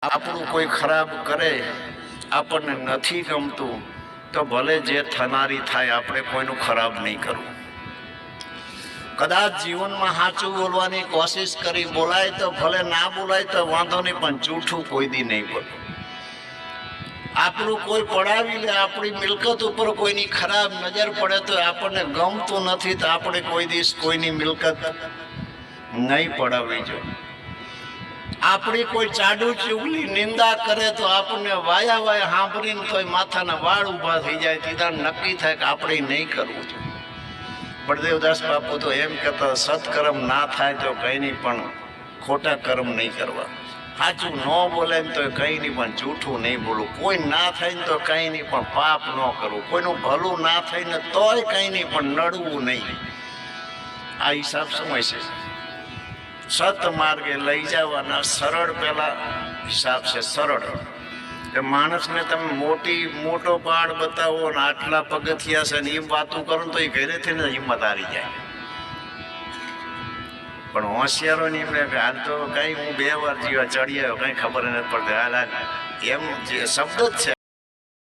આપણું કોઈ ખરાબ કરે, આપણને નથી ગમતું, તો ભલે જે થનારી થાય, આપણે કોઈનું ખરાબ નહીં કરવું. કદાચ જીવનમાં સાચું બોલવાની કોશિશ કરી, બોલાય તો ભલે, ના બોલાય તો વાંધો નહીં, પણ જૂઠું કોઈ દી નહીં બોલવું. આપણું કોઈ પડાવી લે, આપણી મિલકત ઉપર કોઈની ખરાબ નજર પડે તો આપણને ગમતું નથી, તો આપણે કોઈ દિવસ કોઈની મિલકત નહીં પડાવવી જોઈએ. આપણી કોઈ ચાડુ ચુગલી નિંદા કરે તો આપણને વાયા વાયા સાંભળીને તોય માથાના વાળ ઊભા થઈ જાય, સીધા નક્કી થાય કે આપણે નહીં કરવું જોઈએ. બળદેવદાસ બાપુ તો એમ કહેતા, સત્કર્મ ના થાય તો કંઈ નહીં, પણ ખોટા કર્મ નહીં કરવા. સાચું ન બોલે ને તો કંઈ નહીં, પણ જૂઠું નહીં બોલવું. કોઈ ના થાય ને તો કંઈ નહીં, પણ પાપ ન કરવું. કોઈનું ભલું ના થાય ને તોય કંઈ નહીં, પણ નડવું નહીં. આ હિસાબ સમય છે. સત માર્ગે લઈ જવાના સરળ પેલા હિસાબ છે. સરળ કે માણસને તમે મોટો પહાડ બતાવો ને આટલા પગથિયા છે ને એમ વાતું કરો તો એ ઘરેથી ને હિંમત હારી જાય. પણ હોશિયારો ને એમ કે હાલ તો કઈ હું 2 વાર જેવા ચડી આવ્યો, કઈ ખબર નથી પડતી. હાલ એમ જે શબ્દ જ છે,